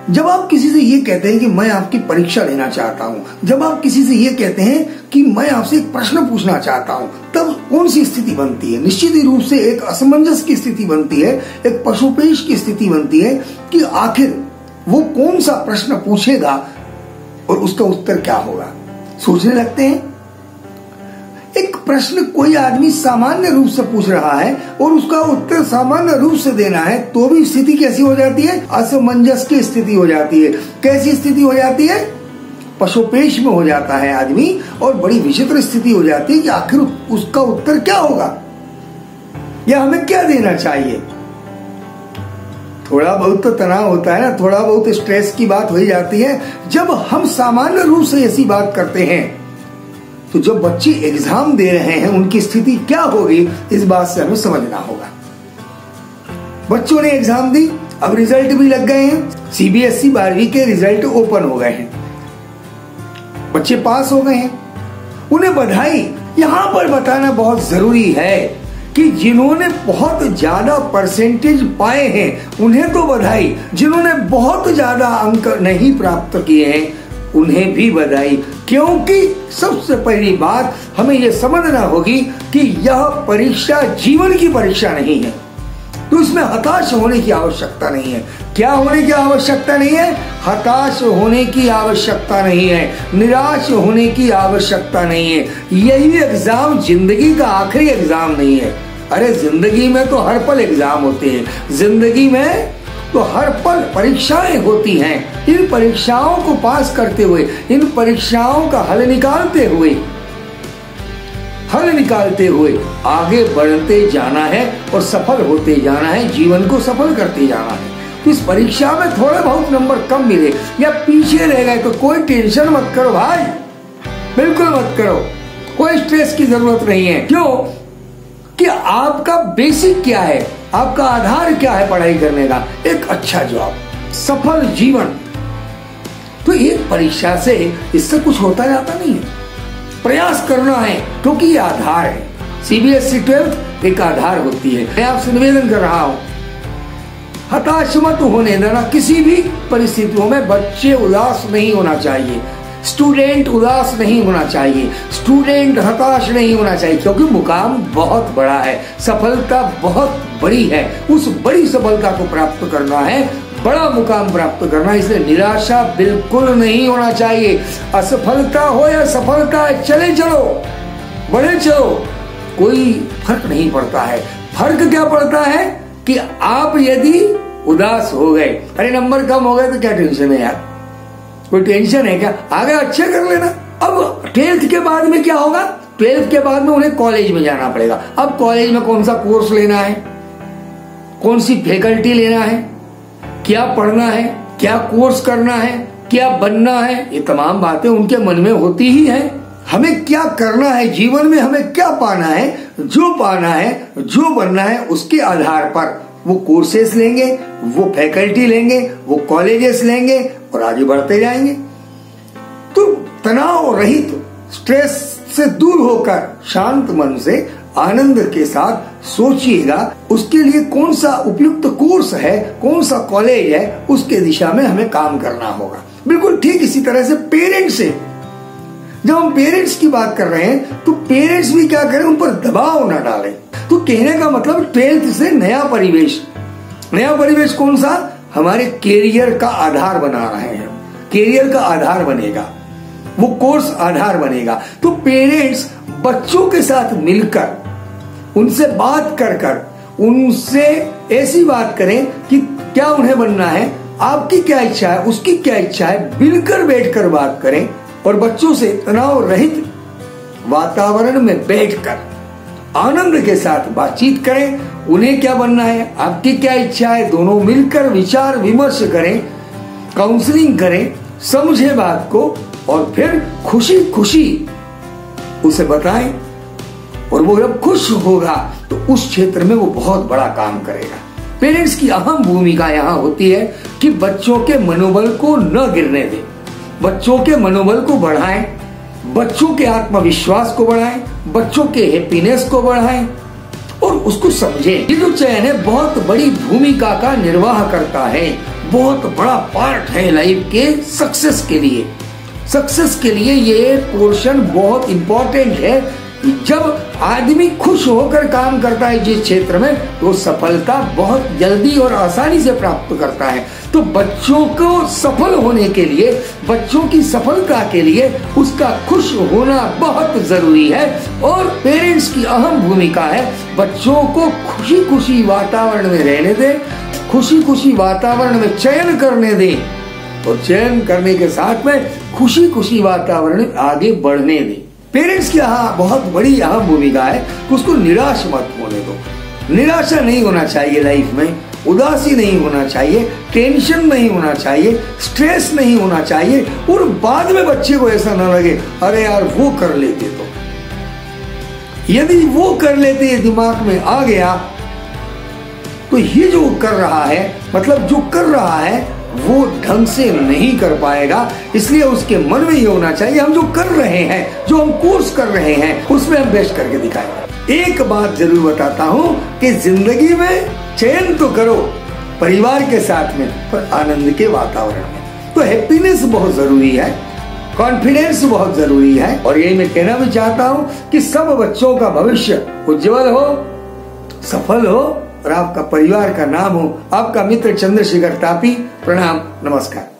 जब आप किसी से ये कहते हैं कि मैं आपकी परीक्षा लेना चाहता हूं, जब आप किसी से ये कहते हैं कि मैं आपसे एक प्रश्न पूछना चाहता हूं, तब कौन सी स्थिति बनती है? निश्चित ही रूप से एक असमंजस की स्थिति बनती है, एक पशुपेश की स्थिति बनती है कि आखिर वो कौन सा प्रश्न पूछेगा और उसका उत्तर क्या होगा। सोचने लगते हैं। एक प्रश्न कोई आदमी सामान्य रूप से पूछ रहा है और उसका उत्तर सामान्य रूप से देना है, तो भी स्थिति कैसी हो जाती है? असमंजस की स्थिति हो जाती है। कैसी स्थिति हो जाती है? पशुपेश में हो जाता है आदमी, और बड़ी विचित्र स्थिति हो जाती है कि आखिर उसका उत्तर क्या होगा या हमें क्या देना चाहिए। थोड़ा बहुत तो तनाव होता है ना, थोड़ा बहुत स्ट्रेस की बात हो जाती है जब हम सामान्य रूप से ऐसी बात करते हैं। तो जब बच्चे एग्जाम दे रहे हैं उनकी स्थिति क्या होगी, इस बात से हमें समझना होगा। बच्चों ने एग्जाम दी, अब रिजल्ट भी लग गए हैं। सीबीएसई 12वीं के रिजल्ट ओपन हो गए हैं, बच्चे पास हो गए हैं, उन्हें बधाई। यहां पर बताना बहुत जरूरी है कि जिन्होंने बहुत ज्यादा परसेंटेज पाए हैं उन्हें तो बधाई, जिन्होंने बहुत ज्यादा अंक नहीं प्राप्त किए हैं उन्हें भी बधाई। क्योंकि सबसे पहली बात हमें यह समझना होगी कि यह परीक्षा जीवन की परीक्षा नहीं है, तो इसमें हताश होने की आवश्यकता नहीं है। क्या होने की आवश्यकता नहीं है? हताश होने की आवश्यकता नहीं है, निराश होने की आवश्यकता नहीं है। यही एग्जाम जिंदगी का आखिरी एग्जाम नहीं है। अरे जिंदगी में तो हर पल एग्जाम होते हैं, जिंदगी में तो हर पल परीक्षाएं होती हैं। इन परीक्षाओं को पास करते हुए, इन परीक्षाओं का हल निकालते हुए आगे बढ़ते जाना है और सफल होते जाना है, जीवन को सफल करते जाना है। तो इस परीक्षा में थोड़े बहुत नंबर कम मिले या पीछे रह गए तो कोई टेंशन मत करो भाई, बिल्कुल मत करो, कोई स्ट्रेस की जरूरत नहीं है। क्यों कि आपका बेसिक क्या है, आपका आधार क्या है पढ़ाई करने का? एक अच्छा जॉब, सफल जीवन। तो एक परीक्षा से इससे कुछ होता जाता नहीं है, प्रयास करना है क्योंकि ये आधार है। सीबीएसई 12th एक आधार होती है। मैं आपसे निवेदन कर रहा हूं, हताश मत होने देना। किसी भी परिस्थितियों में बच्चे उदास नहीं होना चाहिए, स्टूडेंट उदास नहीं होना चाहिए, स्टूडेंट हताश नहीं होना चाहिए, क्योंकि मुकाम बहुत बड़ा है, सफलता बहुत बड़ी है। उस बड़ी सफलता को प्राप्त करना है, बड़ा मुकाम प्राप्त करना, इसलिए निराशा बिल्कुल नहीं होना चाहिए। असफलता हो या सफलता, चले चलो, बढ़े चलो, कोई फर्क नहीं पड़ता है। फर्क क्या पड़ता है कि आप यदि उदास हो गए, अरे नंबर कम हो गए तो क्या टेंशन है यार, कोई टेंशन है क्या, आगे अच्छे कर लेना। अब 12th के बाद में क्या होगा? 12th के बाद में उन्हें कॉलेज में जाना पड़ेगा। अब कॉलेज में कौन सा कोर्स लेना है, कौन सी फैकल्टी लेना है, क्या पढ़ना है, क्या कोर्स करना है, क्या बनना है, ये तमाम बातें उनके मन में होती ही है। हमें क्या करना है जीवन में, हमें क्या पाना है, जो पाना है, जो बनना है, उसके आधार पर वो कोर्सेस लेंगे, वो फैकल्टी लेंगे, वो कॉलेजेस लेंगे और आगे बढ़ते जाएंगे। तो तनाव रहित, स्ट्रेस से दूर होकर शांत मन से आनंद के साथ सोचिएगा उसके लिए कौन सा उपयुक्त कोर्स है, कौन सा कॉलेज है, उसके दिशा में हमें काम करना होगा। बिल्कुल ठीक इसी तरह से पेरेंट्स से, जब हम पेरेंट्स की बात कर रहे हैं तो पेरेंट्स भी क्या करें, उन पर दबाव ना डालें। तो कहने का मतलब 12th से नया परिवेश कौन सा? हमारे कैरियर का आधार बना रहे हैं, कैरियर का आधार बनेगा, वो कोर्स आधार बनेगा। तो पेरेंट्स बच्चों के साथ मिलकर, उनसे बात कर उनसे ऐसी बात करें कि क्या उन्हें बनना है, आपकी क्या इच्छा है, उसकी क्या इच्छा है, मिलकर बैठकर बात करें और बच्चों से तनाव रहित वातावरण में बैठकर आनंद के साथ बातचीत करें। उन्हें क्या बनना है, आपकी क्या इच्छा है, दोनों मिलकर विचार विमर्श करें, काउंसलिंग करें, समझे बात को और फिर खुशी खुशी उसे बताएं। और वो जब खुश होगा तो उस क्षेत्र में वो बहुत बड़ा काम करेगा। पेरेंट्स की अहम भूमिका यहाँ होती है कि बच्चों के मनोबल को न गिरने दें, बच्चों के मनोबल को बढ़ाएं, बच्चों के आत्मविश्वास को बढ़ाएं, बच्चों के हैप्पीनेस को बढ़ाएं और उसको समझें। ये जो चयन है बहुत बड़ी भूमिका का निर्वाह करता है, बहुत बड़ा पार्ट है लाइफ के सक्सेस के लिए। सक्सेस के लिए ये पोर्शन बहुत इंपॉर्टेंट है। जब आदमी खुश होकर काम करता है जिस क्षेत्र में, तो सफलता बहुत जल्दी और आसानी से प्राप्त करता है। तो बच्चों को सफल होने के लिए, बच्चों की सफलता के लिए उसका खुश होना बहुत जरूरी है। और पेरेंट्स की अहम भूमिका है बच्चों को खुशी खुशी वातावरण में रहने दें, खुशी खुशी वातावरण में चयन करने दें, और चयन करने के साथ में खुशी खुशी वातावरण में आगे बढ़ने दें। पेरेंट्स की बहुत बड़ी अहम भूमिका है कि उसको निराश मत होने दो। निराशा नहीं होना चाहिए लाइफ में, उदासी नहीं होना चाहिए, टेंशन नहीं होना चाहिए, स्ट्रेस नहीं होना चाहिए। और बाद में बच्चे को ऐसा ना लगे अरे यार वो कर लेते तो, यदि वो कर लेते ये दिमाग में आ गया तो ये जो कर रहा है, मतलब जो कर रहा है वो ढंग से नहीं कर पाएगा। इसलिए उसके मन में ये होना चाहिए हम जो कर रहे हैं, जो हम कोर्स कर रहे हैं, उसमें हम बेस्ट करके दिखाएंगे। एक बात जरूर बताता हूँ कि जिंदगी में चयन तो करो परिवार के साथ में, पर आनंद के वातावरण में। तो हैप्पीनेस बहुत जरूरी है, कॉन्फिडेंस बहुत जरूरी है। और यही मैं कहना भी चाहता हूँ कि सब बच्चों का भविष्य उज्जवल हो, सफल हो, और आपका परिवार का नाम हो। आपका मित्र चंद्रशेखर तापी। प्रणाम, नमस्कार।